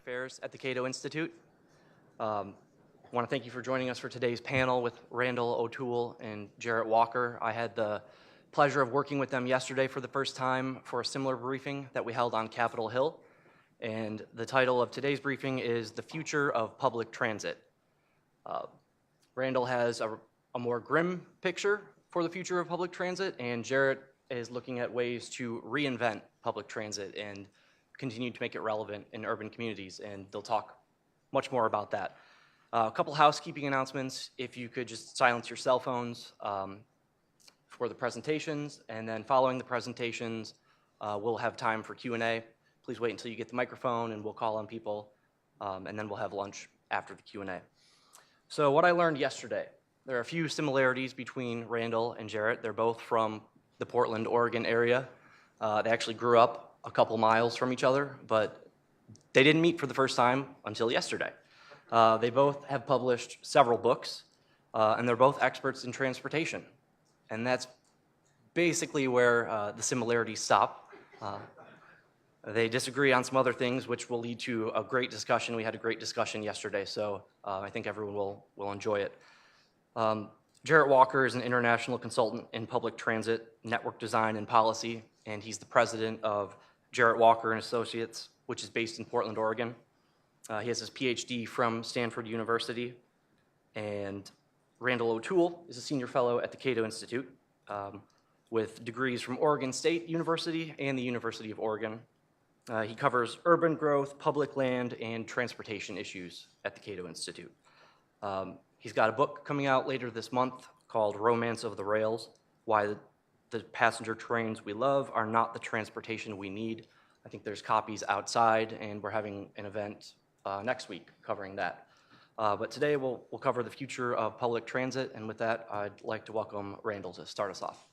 Affairs at the Cato Institute. I want to thank you for joining us for today's panel with Randall O'Toole and Jarrett Walker. I had the pleasure of working with them yesterday for the first time for a similar briefing that we held on Capitol Hill. And the title of today's briefing is The Future of Public Transit. Randall has a more grim picture for the future of public transit, and Jarrett is looking at ways to reinvent public transit and continue to make it relevant in urban communities, and they'll talk much more about that. A couple housekeeping announcements. If you could just silence your cell phones for the presentations, and then following the presentations, we'll have time for Q&A. Please wait until you get the microphone, and we'll call on people, and then we'll have lunch after the Q&A. So what I learned yesterday, there are a few similarities between Randall and Jarrett. They're both from the Portland, Oregon area. They actually grew up a couple miles from each other, but they didn't meet for the first time until yesterday. They both have published several books, and they're both experts in transportation. And that's basically where the similarities stop. They disagree on some other things, which will lead to a great discussion. We had a great discussion yesterday, so I think everyone will enjoy it. Jarrett Walker is an international consultant in public transit, network design, and policy, and he's the president of Jarrett Walker and Associates, which is based in Portland, Oregon. He has his PhD from Stanford University, and Randall O'Toole is a senior fellow at the Cato Institute with degrees from Oregon State University and the University of Oregon. He covers urban growth, public land, and transportation issues at the Cato Institute. He's got a book coming out later this month called Romance of the Rails, Why the Passenger Trains We Love Are Not the Transportation We Need. I think there's copies outside, and we're having an event next week covering that. But today we'll cover the future of public transit, and with that, I'd like to welcome Randall to start us off.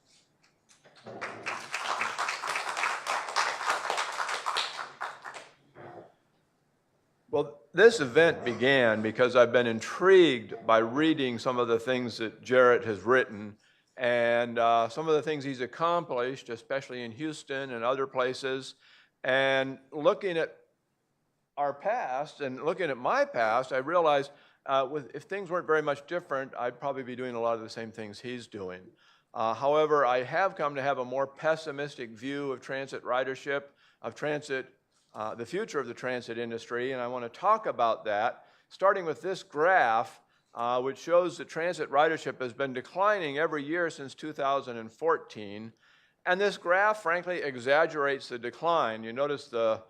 Well, this event began because I've been intrigued by reading some of the things that Jarrett has written and some of the things he's accomplished, especially in Houston and other places. And looking at our past and looking at my past, I realized if things weren't very much different, I'd probably be doing a lot of the same things he's doing. However, I have come to have a more pessimistic view of transit ridership, of transit, the future of the transit industry, and I want to talk about that, starting with this graph, which shows that transit ridership has been declining every year since 2014. And this graph, frankly, exaggerates the decline. You notice the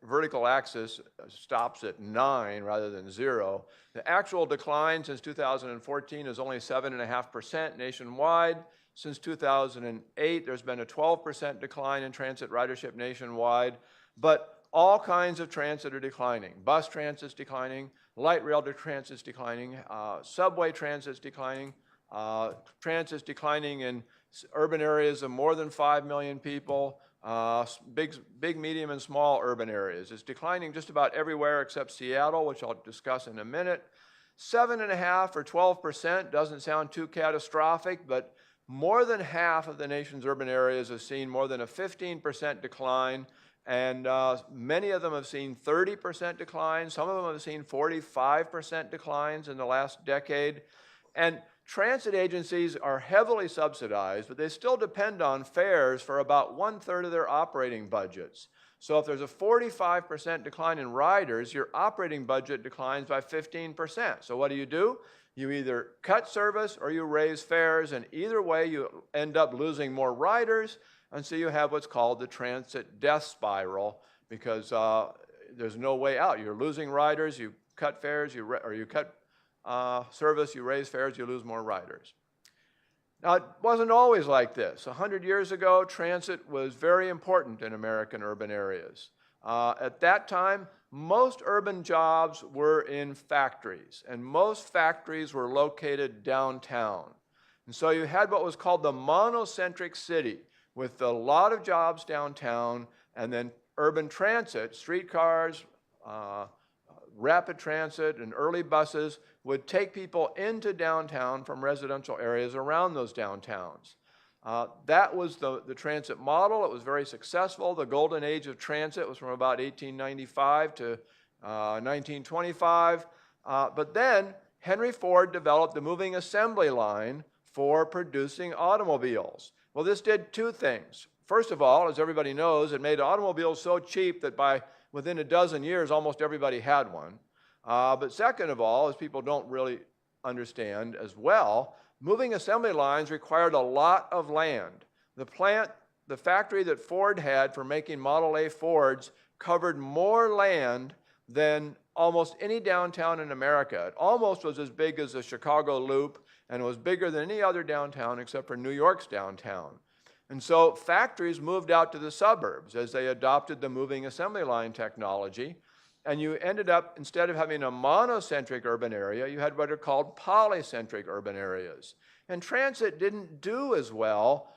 vertical axis stops at 9 rather than 0. The actual decline since 2014 is only 7.5% nationwide. Since 2008, there's been a 12% decline in transit ridership nationwide, but all kinds of transit are declining. Bus transit's declining, light rail transit's declining, subway transit's declining, transit's declining in urban areas of more than 5 million people, big, medium, and small urban areas. It's declining just about everywhere except Seattle, which I'll discuss in a minute. 7.5 or 12% doesn't sound too catastrophic, but more than half of the nation's urban areas have seen more than a 15% decline, and many of them have seen 30% declines. Some of them have seen 45% declines in the last decade. And transit agencies are heavily subsidized, but they still depend on fares for about 1/3 of their operating budgets. So if there's a 45% decline in riders, your operating budget declines by 15%. So what do? You either cut service or you raise fares, and either way you end up losing more riders, and so you have what's called the transit death spiral, because there's no way out. You're losing riders, you cut fares, or you cut service, you raise fares, you lose more riders. Now, it wasn't always like this. 100 years ago, transit was very important in American urban areas. At that time, most urban jobs were in factories, and most factories were located downtown. And so you had what was called the monocentric city, with a lot of jobs downtown, and then urban transit, streetcars, rapid transit, and early buses would take people into downtown from residential areas around those downtowns. That was the transit model. It was very successful. The golden age of transit was from about 1895 to 1925. But then Henry Ford developed the moving assembly line for producing automobiles. Well, this did two things. First of all, as everybody knows, it made automobiles so cheap that within a dozen years, almost everybody had one. But second of all, as people don't really understand as well, moving assembly lines required a lot of land. The factory that Ford had for making Model A Fords covered more land than almost any downtown in America. It almost was as big as the Chicago Loop, and it was bigger than any other downtown except for New York's downtown. And so factories moved out to the suburbs as they adopted the moving assembly line technology. And you ended up, instead of having a monocentric urban area, you had what are called polycentric urban areas. And transit didn't do as well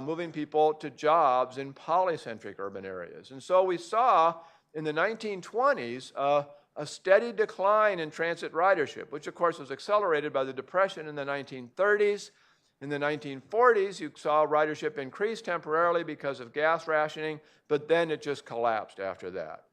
moving people to jobs in polycentric urban areas. And so we saw in the 1920s a steady decline in transit ridership, which of course was accelerated by the Depression in the 1930s. In the 1940s, you saw ridership increase temporarily because of gas rationing, but then it just collapsed after that.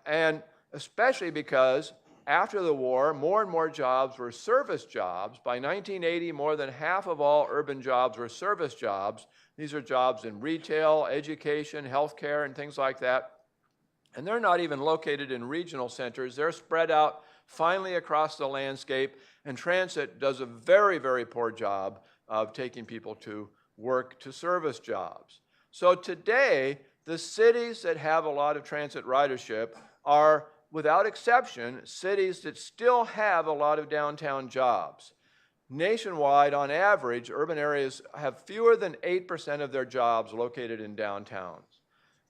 And especially because after the war, more and more jobs were service jobs. By 1980, more than half of all urban jobs were service jobs. These are jobs in retail, education, healthcare, and things like that. And they're not even located in regional centers. They're spread out finely across the landscape, and transit does a very, very poor job of taking people to work to service jobs. So today, the cities that have a lot of transit ridership are, without exception, cities that still have a lot of downtown jobs. Nationwide, on average, urban areas have fewer than 8% of their jobs located in downtowns.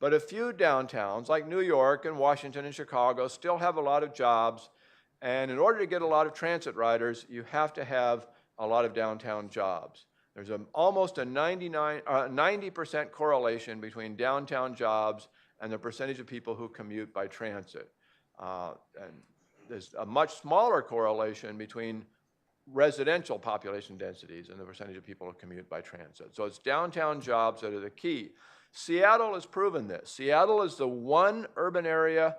But a few downtowns, like New York and Washington and Chicago, still have a lot of jobs. And in order to get a lot of transit riders, you have to have a lot of downtown jobs. There's almost a 90% correlation between downtown jobs and the percentage of people who commute by transit. And there's a much smaller correlation between residential population densities and the percentage of people who commute by transit. So it's downtown jobs that are the key. Seattle has proven this. Seattle is the one urban area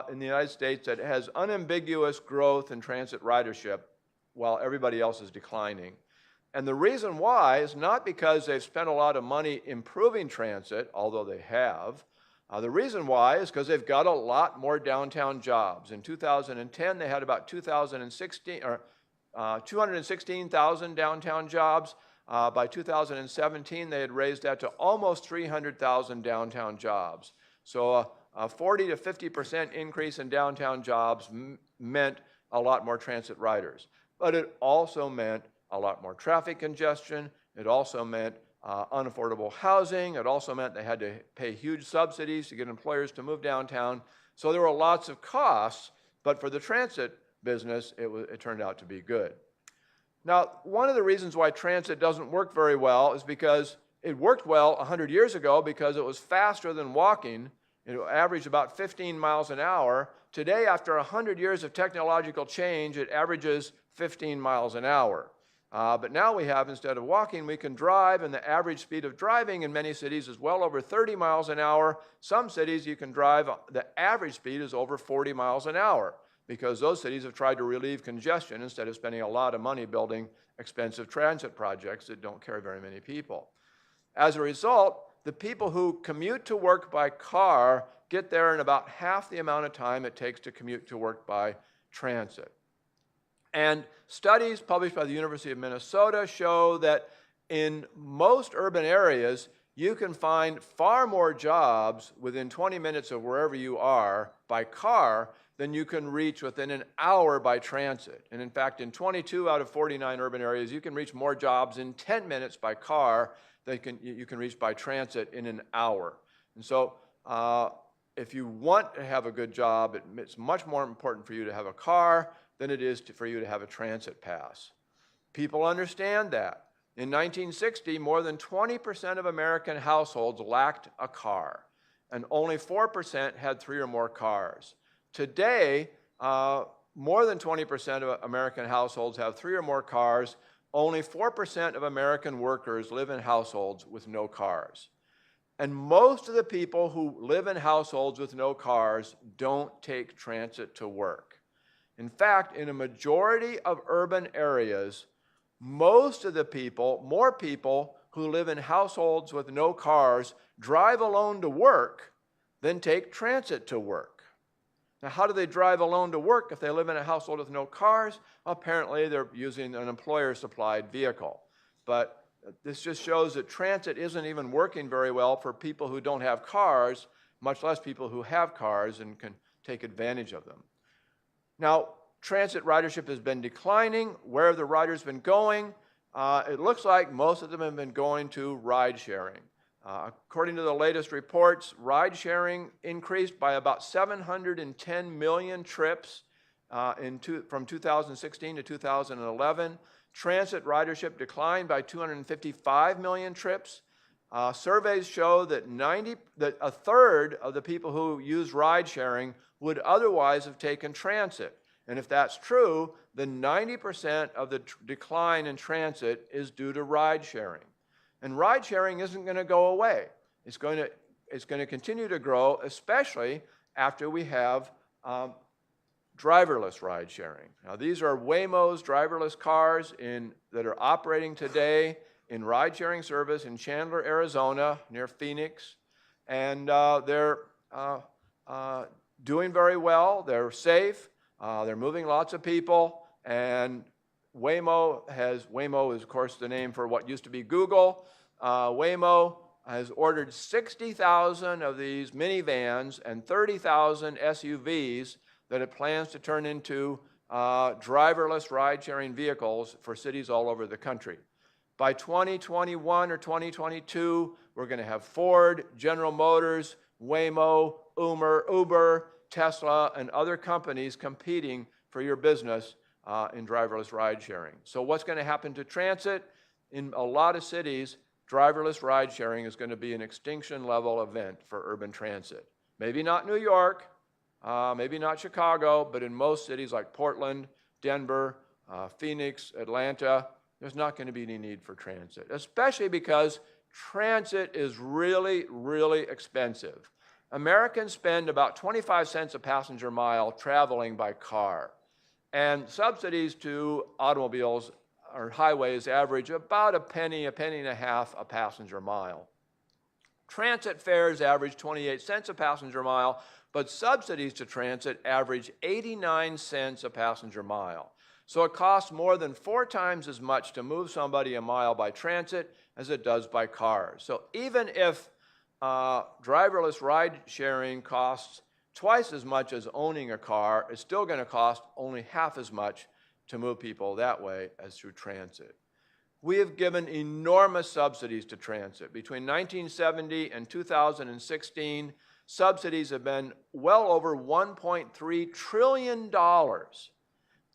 in the United States that has unambiguous growth in transit ridership while everybody else is declining. And the reason why is not because they've spent a lot of money improving transit, although they have. The reason why is because they've got a lot more downtown jobs. In 2010, they had about 216,000 downtown jobs. By 2017, they had raised that to almost 300,000 downtown jobs. So a 40 to 50% increase in downtown jobs meant a lot more transit riders. But it also meant a lot more traffic congestion. It also meant unaffordable housing. It also meant they had to pay huge subsidies to get employers to move downtown. So there were lots of costs, but for the transit business, it turned out to be good. Now, one of the reasons why transit doesn't work very well is because it worked well 100 years ago because it was faster than walking. It averaged about 15 miles an hour. Today, after 100 years of technological change, it averages 15 miles an hour. But now we have, instead of walking, we can drive, and the average speed of driving in many cities is well over 30 miles an hour. Some cities you can drive, the average speed is over 40 miles an hour because those cities have tried to relieve congestion instead of spending a lot of money building expensive transit projects that don't carry very many people. As a result, the people who commute to work by car get there in about half the amount of time it takes to commute to work by transit. And studies published by the University of Minnesota show that in most urban areas, you can find far more jobs within 20 minutes of wherever you are by car than you can reach within an hour by transit. And in fact, in 22 out of 49 urban areas, you can reach more jobs in 10 minutes by car than you can reach by transit in an hour. And so if you want to have a good job, it's much more important for you to have a car than it is for you to have a transit pass. People understand that. In 1960, more than 20% of American households lacked a car, and only 4% had 3 or more cars. Today, more than 20% of American households have 3 or more cars, only 4% of American workers live in households with no cars. And most of the people who live in households with no cars don't take transit to work. In fact, in a majority of urban areas, most of the people, more people who live in households with no cars drive alone to work than take transit to work. Now, how do they drive alone to work if they live in a household with no cars? Apparently, they're using an employer-supplied vehicle. But this just shows that transit isn't even working very well for people who don't have cars, much less people who have cars and can take advantage of them. Now, transit ridership has been declining. Where have the riders been going? It looks like most of them have been going to ride sharing. According to the latest reports, ride sharing increased by about 710 million trips from 2016 to 2011. Transit ridership declined by 255 million trips. Surveys show that a third of the people who use ride sharing would otherwise have taken transit. And if that's true, then 90% of the decline in transit is due to ride sharing. And ride sharing isn't going to go away. It's going to continue to grow, especially after we have driverless ride sharing. Now, these are Waymo's driverless cars that are operating today in ride sharing service in Chandler, Arizona, near Phoenix. And they're doing very well. They're safe. They're moving lots of people. And Waymo is, of course, the name for what used to be Google. Waymo has ordered 60,000 of these minivans and 30,000 SUVs that it plans to turn into driverless ride-sharing vehicles for cities all over the country. By 2021 or 2022, we're going to have Ford, General Motors, Waymo, Uber, Tesla, and other companies competing for your business in driverless ride-sharing. So what's going to happen to transit? In a lot of cities, driverless ride-sharing is going to be an extinction-level event for urban transit. Maybe not New York, maybe not Chicago, but in most cities like Portland, Denver, Phoenix, Atlanta, there's not going to be any need for transit, especially because transit is really, really expensive. Americans spend about 25 cents a passenger mile traveling by car, and subsidies to automobiles or highways average about a penny and a half a passenger mile. Transit fares average 28 cents a passenger mile, but subsidies to transit average 89 cents a passenger mile. So it costs more than 4 times as much to move somebody a mile by transit as it does by car. So even if driverless ride sharing costs twice as much as owning a car, it's still going to cost only half as much to move people that way as through transit. We have given enormous subsidies to transit. Between 1970 and 2016, subsidies have been well over $1.3 trillion.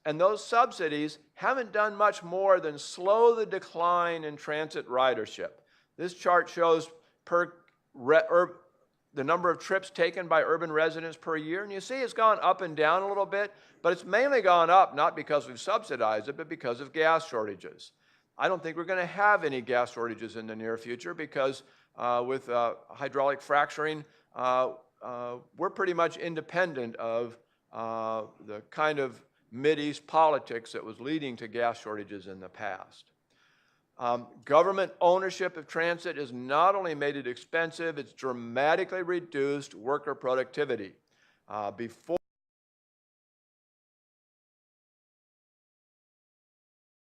And those subsidies haven't done much more than slow the decline in transit ridership. This chart shows the number of trips taken by urban residents per year, and you see it's gone up and down a little bit, but it's mainly gone up not because we've subsidized it, but because of gas shortages. I don't think we're going to have any gas shortages in the near future because with hydraulic fracturing, we're pretty much independent of the kind of Mideast politics that was leading to gas shortages in the past. Government ownership of transit has not only made it expensive, it's dramatically reduced worker productivity. Before